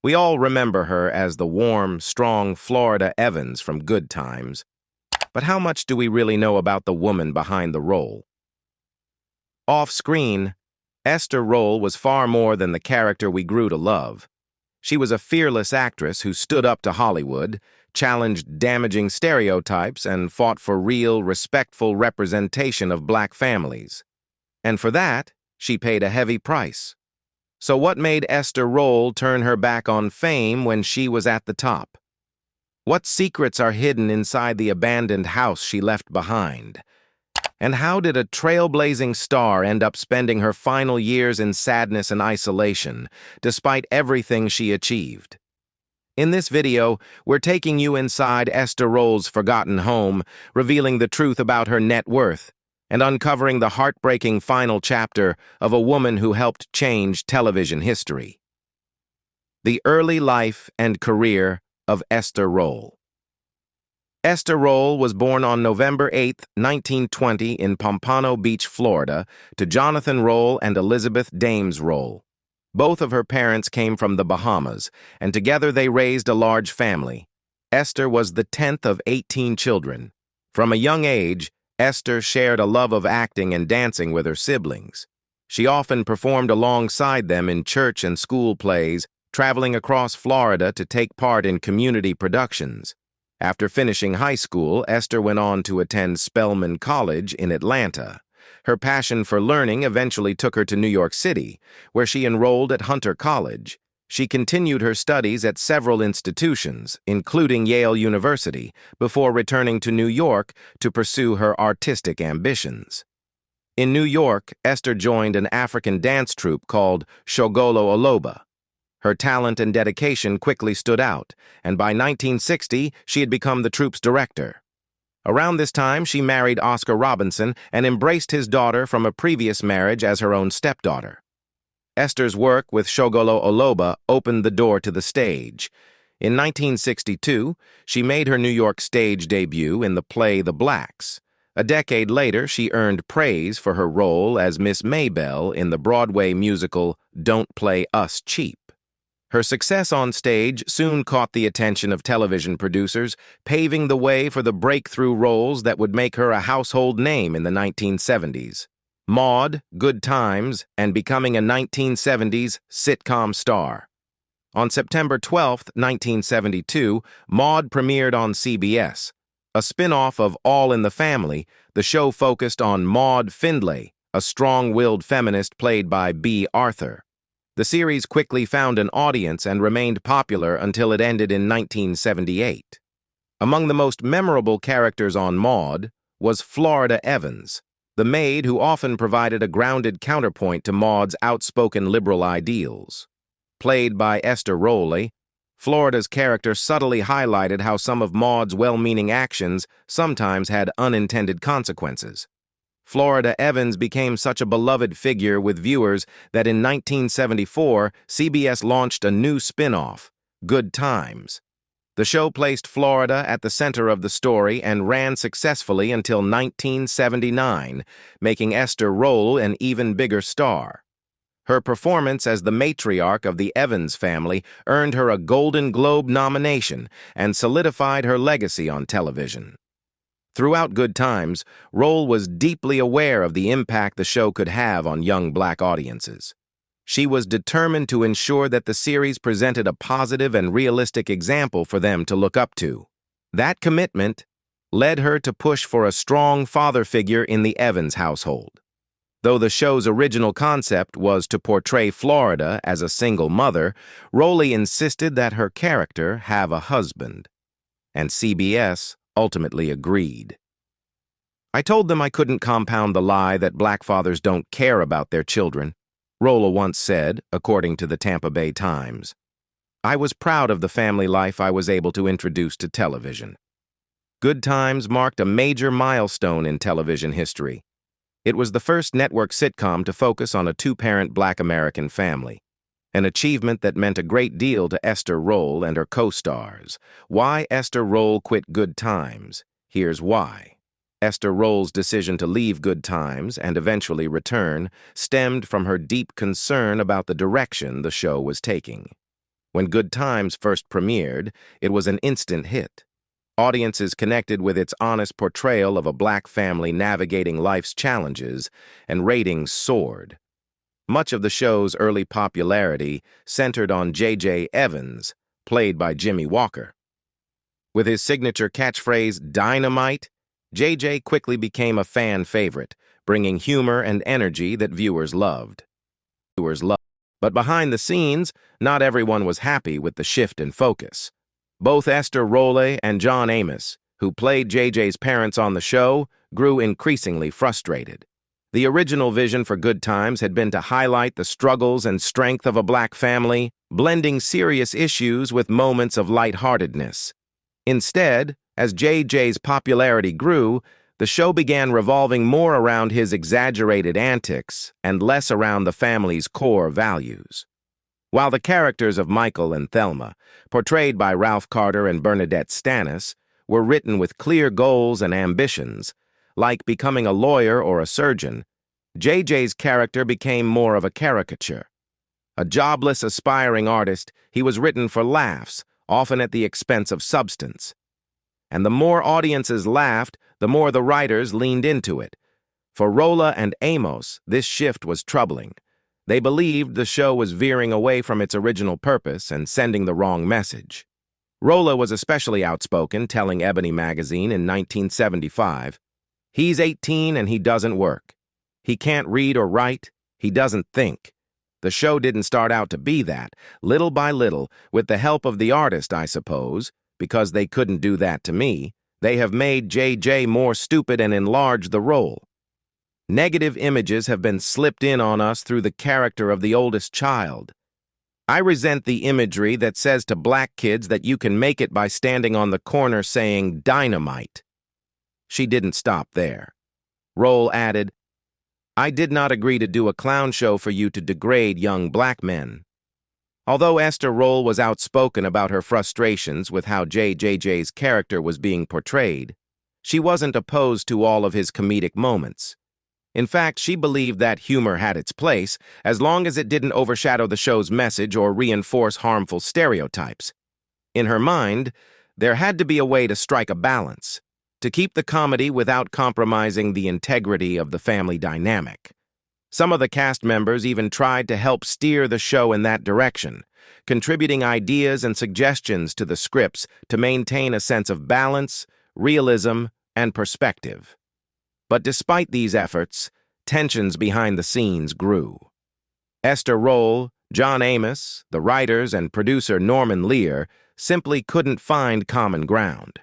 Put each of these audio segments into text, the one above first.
We all remember her as the warm, strong Florida Evans from Good Times. But how much do we really know about the woman behind the role? Off-screen, Esther Rolle was far more than the character we grew to love. She was a fearless actress who stood up to Hollywood, challenged damaging stereotypes, and fought for real, respectful representation of black families. And for that, she paid a heavy price. So what made Esther Rolle turn her back on fame when she was at the top? What secrets are hidden inside the abandoned house she left behind? And how did a trailblazing star end up spending her final years in sadness and isolation, despite everything she achieved? In this video, we're taking you inside Esther Rolle's forgotten home, revealing the truth about her net worth, and uncovering the heartbreaking final chapter of a woman who helped change television history. The early life and career of Esther Rolle. Esther Rolle was born on November 8, 1920 in Pompano Beach, Florida, to Jonathan Rolle and Elizabeth Dames Rolle. Both of her parents came from the Bahamas, and together they raised a large family. Esther was the 10th of 18 children. From a young age, Esther shared a love of acting and dancing with her siblings. She often performed alongside them in church and school plays, traveling across Florida to take part in community productions. After finishing high school, Esther went on to attend Spelman College in Atlanta. Her passion for learning eventually took her to New York City, where she enrolled at Hunter College. She continued her studies at several institutions, including Yale University, before returning to New York to pursue her artistic ambitions. In New York, Esther joined an African dance troupe called Shogolo Oloba. Her talent and dedication quickly stood out, and by 1960, she had become the troupe's director. Around this time, she married Oscar Robinson and embraced his daughter from a previous marriage as her own stepdaughter. Esther's work with Shogolo Oloba opened the door to the stage. In 1962, she made her New York stage debut in the play The Blacks. A decade later, she earned praise for her role as Miss Maybelle in the Broadway musical Don't Play Us Cheap. Her success on stage soon caught the attention of television producers, paving the way for the breakthrough roles that would make her a household name in the 1970s. Maude, Good Times, and becoming a 1970s sitcom star. On September 12, 1972, Maude premiered on CBS. A spin-off of All in the Family, the show focused on Maude Findlay, a strong-willed feminist played by Bea Arthur. The series quickly found an audience and remained popular until it ended in 1978. Among the most memorable characters on Maude was Florida Evans, the maid who often provided a grounded counterpoint to Maude's outspoken liberal ideals. Played by Esther Rolle, Florida's character subtly highlighted how some of Maude's well-meaning actions sometimes had unintended consequences. Florida Evans became such a beloved figure with viewers that in 1974, CBS launched a new spin-off, Good Times. The show placed Florida at the center of the story and ran successfully until 1979, making Esther Rolle an even bigger star. Her performance as the matriarch of the Evans family earned her a Golden Globe nomination and solidified her legacy on television. Throughout Good Times, Rolle was deeply aware of the impact the show could have on young black audiences. She was determined to ensure that the series presented a positive and realistic example for them to look up to. That commitment led her to push for a strong father figure in the Evans household. Though the show's original concept was to portray Florida as a single mother, Rolle insisted that her character have a husband. And CBS ultimately agreed. I told them I couldn't compound the lie that black fathers don't care about their children, Rolle once said, according to the Tampa Bay Times. I was proud of the family life I was able to introduce to television. Good Times marked a major milestone in television history. It was the first network sitcom to focus on a two-parent black American family. An achievement that meant a great deal to Esther Rolle and her co-stars. Why Esther Rolle quit Good Times? Here's why. Esther Rolle's decision to leave Good Times and eventually return stemmed from her deep concern about the direction the show was taking. When Good Times first premiered, it was an instant hit. Audiences connected with its honest portrayal of a black family navigating life's challenges, and ratings soared. Much of the show's early popularity centered on J.J. Evans, played by Jimmy Walker. With his signature catchphrase, "Dynamite," J.J. quickly became a fan favorite, bringing humor and energy that viewers loved. But behind the scenes, not everyone was happy with the shift in focus. Both Esther Rolle and John Amos, who played JJ's parents on the show, grew increasingly frustrated. The original vision for Good Times had been to highlight the struggles and strength of a black family, blending serious issues with moments of lightheartedness. Instead, as JJ's popularity grew, the show began revolving more around his exaggerated antics and less around the family's core values. While the characters of Michael and Thelma, portrayed by Ralph Carter and Bernadette Stanis, were written with clear goals and ambitions, like becoming a lawyer or a surgeon, JJ's character became more of a caricature. A jobless, aspiring artist, he was written for laughs, often at the expense of substance. And the more audiences laughed, the more the writers leaned into it. For Rolla and Amos, this shift was troubling. They believed the show was veering away from its original purpose and sending the wrong message. Rolla was especially outspoken, telling Ebony magazine in 1975, "He's 18 and he doesn't work. He can't read or write. He doesn't think." The show didn't start out to be that. Little by little, with the help of the artist, I suppose, because they couldn't do that to me, they have made JJ more stupid and enlarged the role. Negative images have been slipped in on us through the character of the oldest child. I resent the imagery that says to black kids that you can make it by standing on the corner saying "dynamite." She didn't stop there. Rolle added, "I did not agree to do a clown show for you to degrade young black men." Although Esther Rolle was outspoken about her frustrations with how JJ's character was being portrayed, she wasn't opposed to all of his comedic moments. In fact, she believed that humor had its place, as long as it didn't overshadow the show's message or reinforce harmful stereotypes. In her mind, there had to be a way to strike a balance, to keep the comedy without compromising the integrity of the family dynamic. Some of the cast members even tried to help steer the show in that direction, contributing ideas and suggestions to the scripts to maintain a sense of balance, realism, and perspective. But despite these efforts, tensions behind the scenes grew. Esther Rolle, John Amos, the writers, and producer Norman Lear simply couldn't find common ground.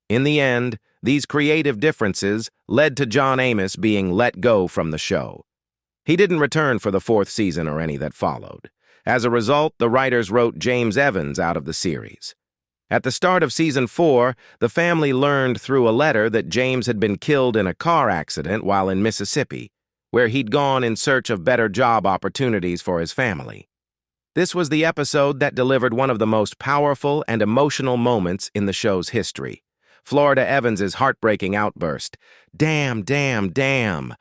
In the end, these creative differences led to John Amos being let go from the show. He didn't return for the fourth season or any that followed. As a result, the writers wrote James Evans out of the series. At the start of season 4, the family learned through a letter that James had been killed in a car accident while in Mississippi, where he'd gone in search of better job opportunities for his family. This was the episode that delivered one of the most powerful and emotional moments in the show's history. Florida Evans's heartbreaking outburst, "Damn, damn, damn,"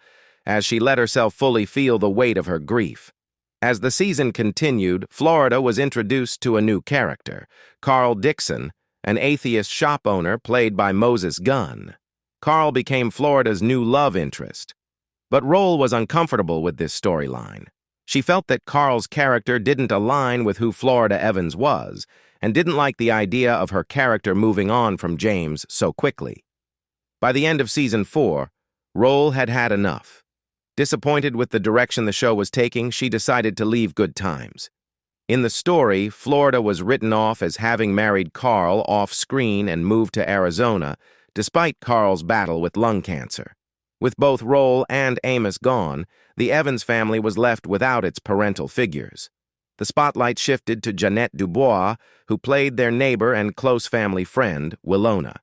as she let herself fully feel the weight of her grief. As the season continued, Florida was introduced to a new character, Carl Dixon, an atheist shop owner played by Moses Gunn. Carl became Florida's new love interest. But Rolle was uncomfortable with this storyline. She felt that Carl's character didn't align with who Florida Evans was, and didn't like the idea of her character moving on from James so quickly. By the end of season 4, Rolle had had enough. Disappointed with the direction the show was taking, she decided to leave Good Times. In the story, Florida was written off as having married Carl off-screen and moved to Arizona, despite Carl's battle with lung cancer. With both Rolle and Amos gone, the Evans family was left without its parental figures. The spotlight shifted to Jeanette Dubois, who played their neighbor and close family friend, Willona.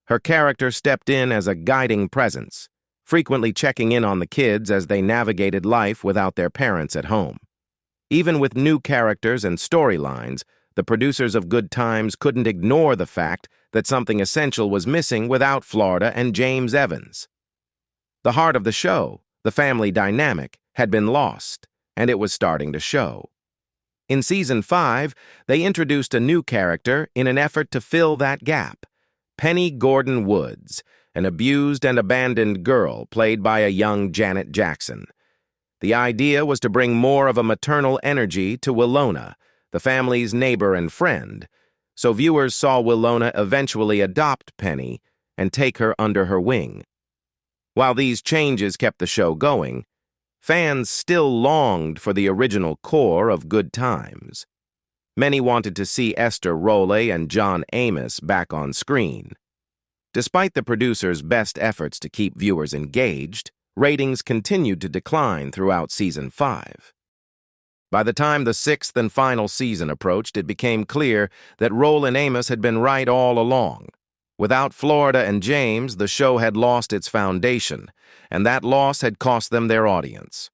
Her character stepped in as a guiding presence, frequently checking in on the kids as they navigated life without their parents at home. Even with new characters and storylines, the producers of Good Times couldn't ignore the fact that something essential was missing without Florida and James Evans. The heart of the show, the family dynamic, had been lost, and it was starting to show. In Season 5, they introduced a new character in an effort to fill that gap. Penny Gordon Woods, an abused and abandoned girl played by a young Janet Jackson. The idea was to bring more of a maternal energy to Willona, the family's neighbor and friend, so viewers saw Willona eventually adopt Penny and take her under her wing. While these changes kept the show going, fans still longed for the original core of Good Times. Many wanted to see Esther Rolle and John Amos back on screen. Despite the producers' best efforts to keep viewers engaged, ratings continued to decline throughout Season 5. By the time the sixth and final season approached, it became clear that Rolle and Amos had been right all along. Without Florida and James, the show had lost its foundation, and that loss had cost them their audience.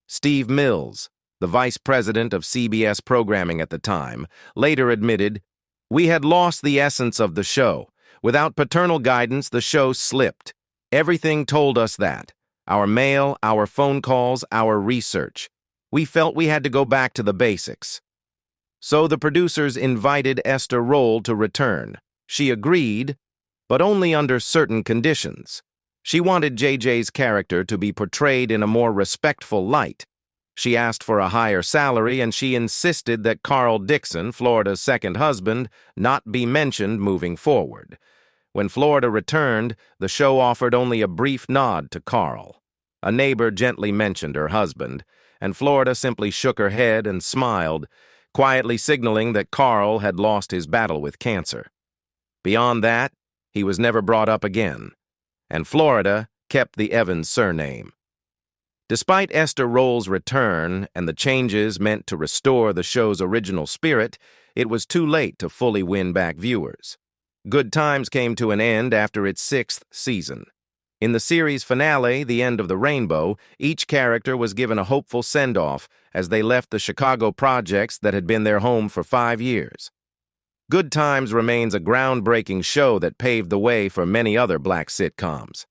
Steve Mills, the vice president of CBS programming at the time, later admitted, "We had lost the essence of the show. Without paternal guidance, the show slipped. Everything told us that. Our mail, our phone calls, our research. We felt we had to go back to the basics." So the producers invited Esther Rolle to return. She agreed, but only under certain conditions. She wanted JJ's character to be portrayed in a more respectful light. She asked for a higher salary, and she insisted that Carl Dixon, Florida's second husband, not be mentioned moving forward. When Florida returned, the show offered only a brief nod to Carl. A neighbor gently mentioned her husband, and Florida simply shook her head and smiled, quietly signaling that Carl had lost his battle with cancer. Beyond that, he was never brought up again, and Florida kept the Evans surname. Despite Esther Rolle's return and the changes meant to restore the show's original spirit, it was too late to fully win back viewers. Good Times came to an end after its sixth season. In the series finale, The End of the Rainbow, each character was given a hopeful send-off as they left the Chicago projects that had been their home for 5 years. Good Times remains a groundbreaking show that paved the way for many other black sitcoms.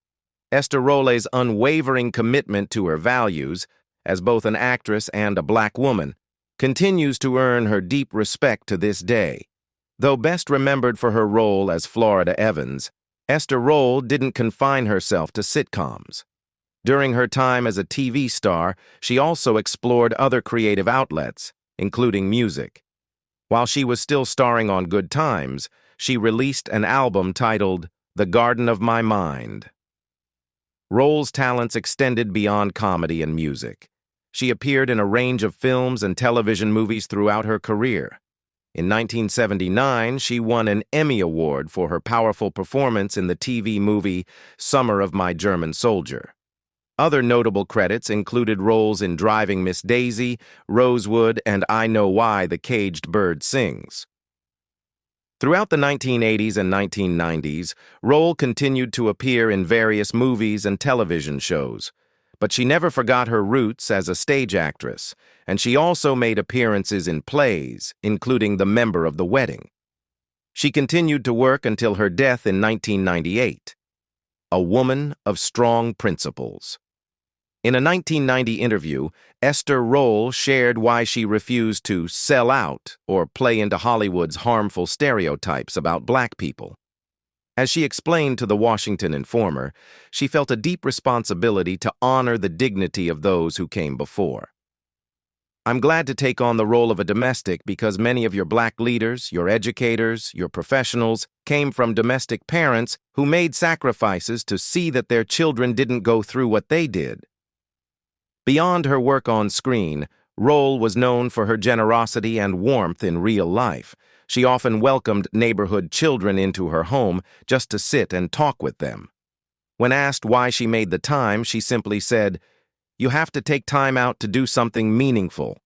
Esther Rolle's unwavering commitment to her values, as both an actress and a black woman, continues to earn her deep respect to this day. Though best remembered for her role as Florida Evans, Esther Rolle didn't confine herself to sitcoms. During her time as a TV star, she also explored other creative outlets, including music. While she was still starring on Good Times, she released an album titled The Garden of My Mind. Rolle's talents extended beyond comedy and music. She appeared in a range of films and television movies throughout her career. In 1979, she won an Emmy Award for her powerful performance in the TV movie Summer of My German Soldier. Other notable credits included roles in Driving Miss Daisy, Rosewood, and I Know Why the Caged Bird Sings. Throughout the 1980s and 1990s, Rolle continued to appear in various movies and television shows, but she never forgot her roots as a stage actress, and she also made appearances in plays, including The Member of the Wedding. She continued to work until her death in 1998. A woman of strong principles. In a 1990 interview, Esther Rolle shared why she refused to sell out or play into Hollywood's harmful stereotypes about black people. As she explained to the Washington Informer, she felt a deep responsibility to honor the dignity of those who came before. "I'm glad to take on the role of a domestic because many of your black leaders, your educators, your professionals came from domestic parents who made sacrifices to see that their children didn't go through what they did." Beyond her work on screen, Rolle was known for her generosity and warmth in real life. She often welcomed neighborhood children into her home just to sit and talk with them. When asked why she made the time, she simply said, "You have to take time out to do something meaningful."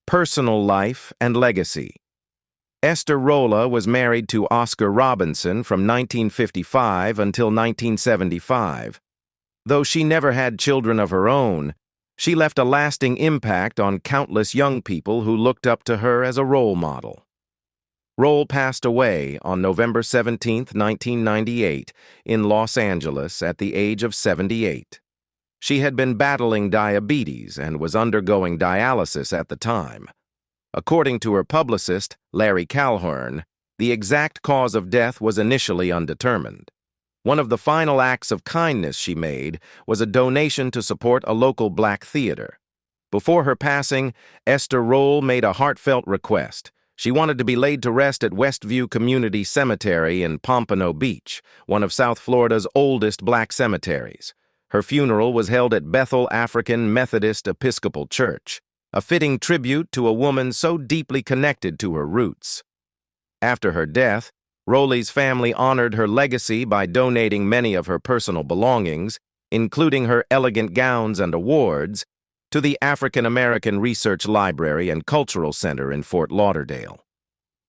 Personal life and legacy. Esther Rolle was married to Oscar Robinson from 1955 until 1975. Though she never had children of her own, she left a lasting impact on countless young people who looked up to her as a role model. Rolle passed away on November 17, 1998, in Los Angeles at the age of 78. She had been battling diabetes and was undergoing dialysis at the time. According to her publicist, Larry Calhoun, the exact cause of death was initially undetermined. One of the final acts of kindness she made was a donation to support a local black theater. Before her passing, Esther Rolle made a heartfelt request. She wanted to be laid to rest at Westview Community Cemetery in Pompano Beach, one of South Florida's oldest black cemeteries. Her funeral was held at Bethel African Methodist Episcopal Church, a fitting tribute to a woman so deeply connected to her roots. After her death, Rolle's family honored her legacy by donating many of her personal belongings, including her elegant gowns and awards, to the African American Research Library and Cultural Center in Fort Lauderdale.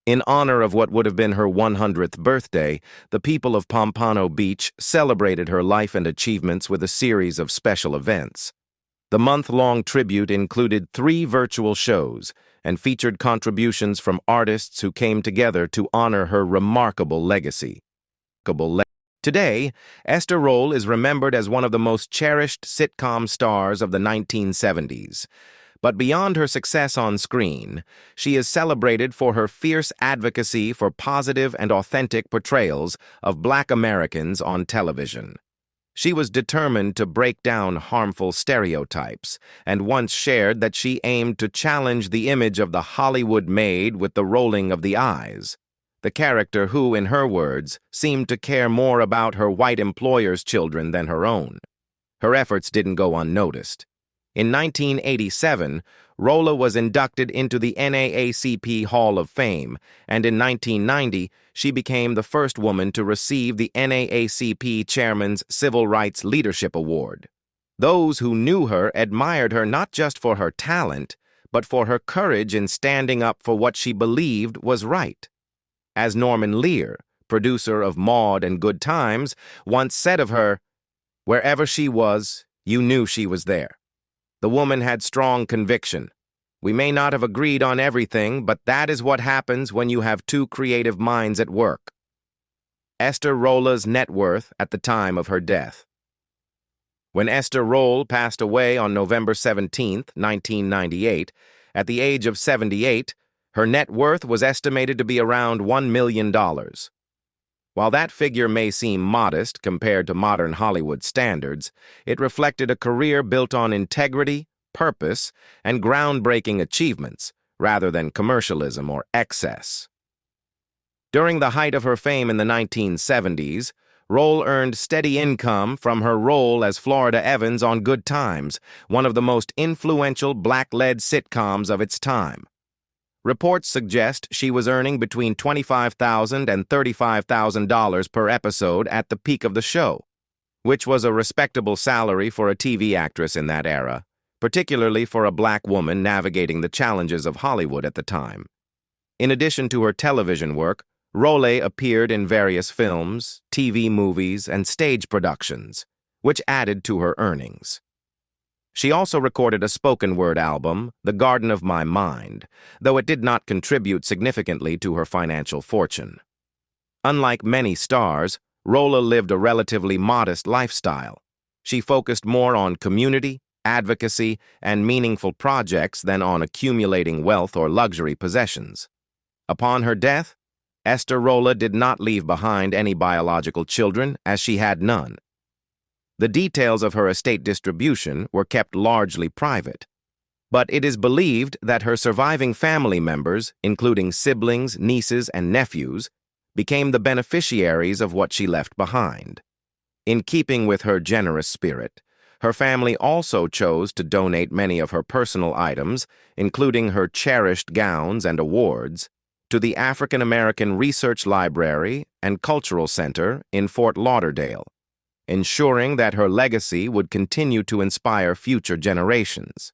In honor of what would have been her 100th birthday, the people of Pompano Beach celebrated her life and achievements with a series of special events. The month-long tribute included 3 virtual shows and featured contributions from artists who came together to honor her remarkable legacy. Today, Esther Rolle is remembered as one of the most cherished sitcom stars of the 1970s. But beyond her success on screen, she is celebrated for her fierce advocacy for positive and authentic portrayals of Black Americans on television. She was determined to break down harmful stereotypes, and once shared that she aimed to challenge the image of the Hollywood maid with the rolling of the eyes. The character who, in her words, seemed to care more about her white employer's children than her own. Her efforts didn't go unnoticed. In 1987, Rolle was inducted into the NAACP Hall of Fame, and in 1990, she became the first woman to receive the NAACP Chairman's Civil Rights Leadership Award. Those who knew her admired her not just for her talent, but for her courage in standing up for what she believed was right. As Norman Lear, producer of Maude and Good Times, once said of her, "Wherever she was, you knew she was there." The woman had strong conviction. We may not have agreed on everything, but that is what happens when you have 2 creative minds at work. Esther Rolle's net worth at the time of her death. When Esther Rolle passed away on November 17, 1998, at the age of 78, her net worth was estimated to be around $1 million. While that figure may seem modest compared to modern Hollywood standards, it reflected a career built on integrity, purpose, and groundbreaking achievements, rather than commercialism or excess. During the height of her fame in the 1970s, Rolle earned steady income from her role as Florida Evans on Good Times, one of the most influential black-led sitcoms of its time. Reports suggest she was earning between $25,000 and $35,000 per episode at the peak of the show, which was a respectable salary for a TV actress in that era, particularly for a black woman navigating the challenges of Hollywood at the time. In addition to her television work, Rolle appeared in various films, TV movies, and stage productions, which added to her earnings. She also recorded a spoken-word album, The Garden of My Mind, though it did not contribute significantly to her financial fortune. Unlike many stars, Rolle lived a relatively modest lifestyle. She focused more on community, advocacy, and meaningful projects than on accumulating wealth or luxury possessions. Upon her death, Esther Rolle did not leave behind any biological children, as she had none. The details of her estate distribution were kept largely private, but it is believed that her surviving family members, including siblings, nieces, and nephews, became the beneficiaries of what she left behind. In keeping with her generous spirit, her family also chose to donate many of her personal items, including her cherished gowns and awards, to the African American Research Library and Cultural Center in Fort Lauderdale, ensuring that her legacy would continue to inspire future generations.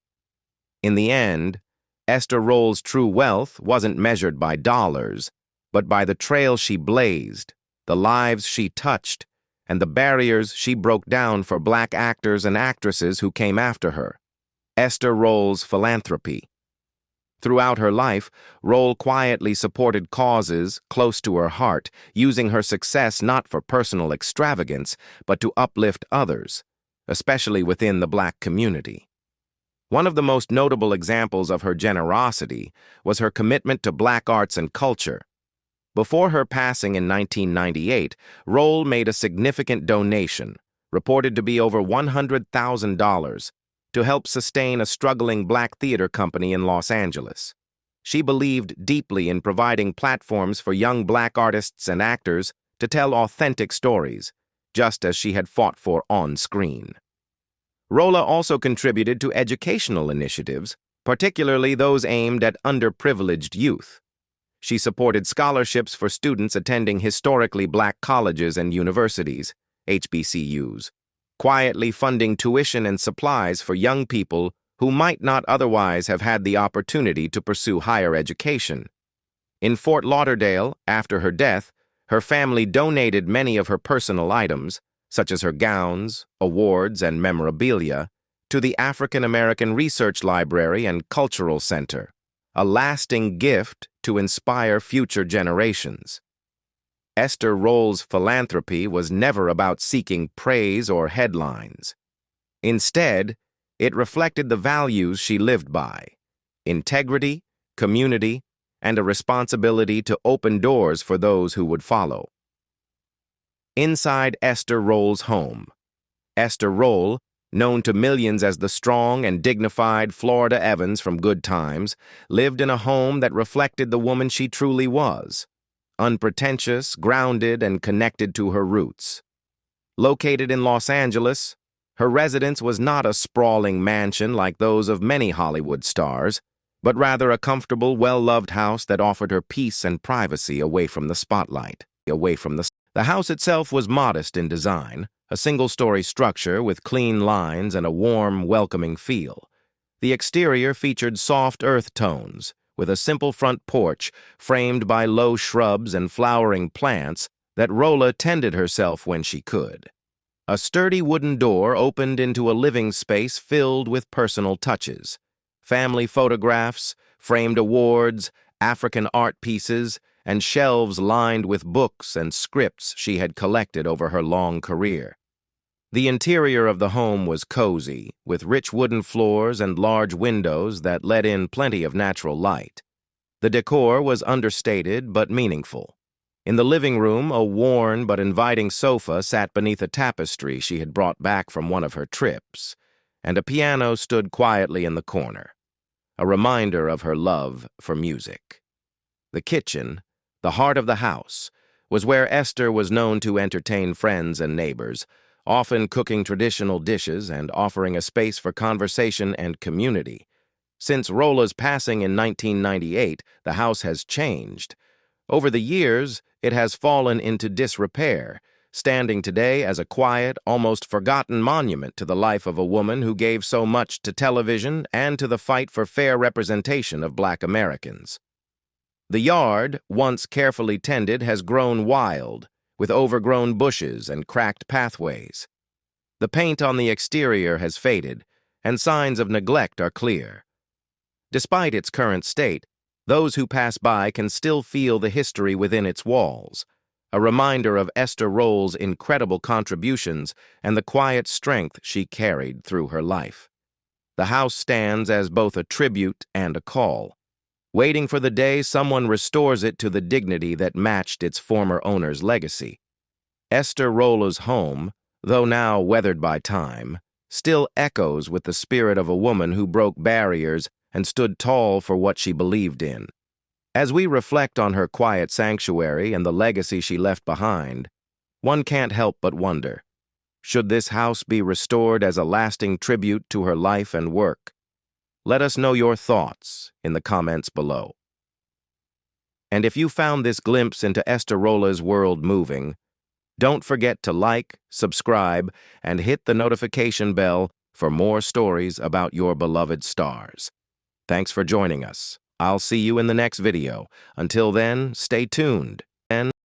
In the end, Esther Rolle's true wealth wasn't measured by dollars, but by the trail she blazed, the lives she touched, and the barriers she broke down for black actors and actresses who came after her. Esther Rolle's philanthropy. Throughout her life, Rolle quietly supported causes close to her heart, using her success not for personal extravagance, but to uplift others, especially within the black community. One of the most notable examples of her generosity was her commitment to black arts and culture. Before her passing in 1998, Rolle made a significant donation, reported to be over $100,000, to help sustain a struggling black theater company in Los Angeles. She believed deeply in providing platforms for young black artists and actors to tell authentic stories, just as she had fought for on screen. Rolle also contributed to educational initiatives, particularly those aimed at underprivileged youth. She supported scholarships for students attending historically black colleges and universities, HBCUs, quietly funding tuition and supplies for young people who might not otherwise have had the opportunity to pursue higher education. In Fort Lauderdale, after her death, her family donated many of her personal items, such as her gowns, awards, and memorabilia, to the African American Research Library and Cultural Center, a lasting gift to inspire future generations. Esther Rolle's philanthropy was never about seeking praise or headlines. Instead, it reflected the values she lived by: integrity, community, and a responsibility to open doors for those who would follow. Inside Esther Rolle's home. Esther Rolle, known to millions as the strong and dignified Florida Evans from Good Times, lived in a home that reflected the woman she truly was: unpretentious, grounded, and connected to her roots. Located in Los Angeles, her residence was not a sprawling mansion like those of many Hollywood stars, but rather a comfortable, well-loved house that offered her peace and privacy away from the spotlight. The house itself was modest in design, a single-story structure with clean lines and a warm, welcoming feel. The exterior featured soft earth tones, with a simple front porch framed by low shrubs and flowering plants that Rolle tended herself when she could. A sturdy wooden door opened into a living space filled with personal touches: family photographs, framed awards, African art pieces, and shelves lined with books and scripts she had collected over her long career. The interior of the home was cozy, with rich wooden floors and large windows that let in plenty of natural light. The decor was understated but meaningful. In the living room, a worn but inviting sofa sat beneath a tapestry she had brought back from one of her trips, and a piano stood quietly in the corner, a reminder of her love for music. The kitchen, the heart of the house, was where Esther was known to entertain friends and neighbors, often cooking traditional dishes and offering a space for conversation and community. Since Rolle's passing in 1998, the house has changed. Over the years, it has fallen into disrepair, standing today as a quiet, almost forgotten monument to the life of a woman who gave so much to television and to the fight for fair representation of Black Americans. The yard, once carefully tended, has grown wild, with overgrown bushes and cracked pathways. The paint on the exterior has faded, and signs of neglect are clear. Despite its current state, those who pass by can still feel the history within its walls, a reminder of Esther Rolle's incredible contributions and the quiet strength she carried through her life. The house stands as both a tribute and a call, waiting for the day someone restores it to the dignity that matched its former owner's legacy. Esther Rolle's home, though now weathered by time, still echoes with the spirit of a woman who broke barriers and stood tall for what she believed in. As we reflect on her quiet sanctuary and the legacy she left behind, one can't help but wonder, should this house be restored as a lasting tribute to her life and work? Let us know your thoughts in the comments below. And if you found this glimpse into Esther Rolle's world moving, don't forget to like, subscribe, and hit the notification bell for more stories about your beloved stars. Thanks for joining us. I'll see you in the next video. Until then, stay tuned.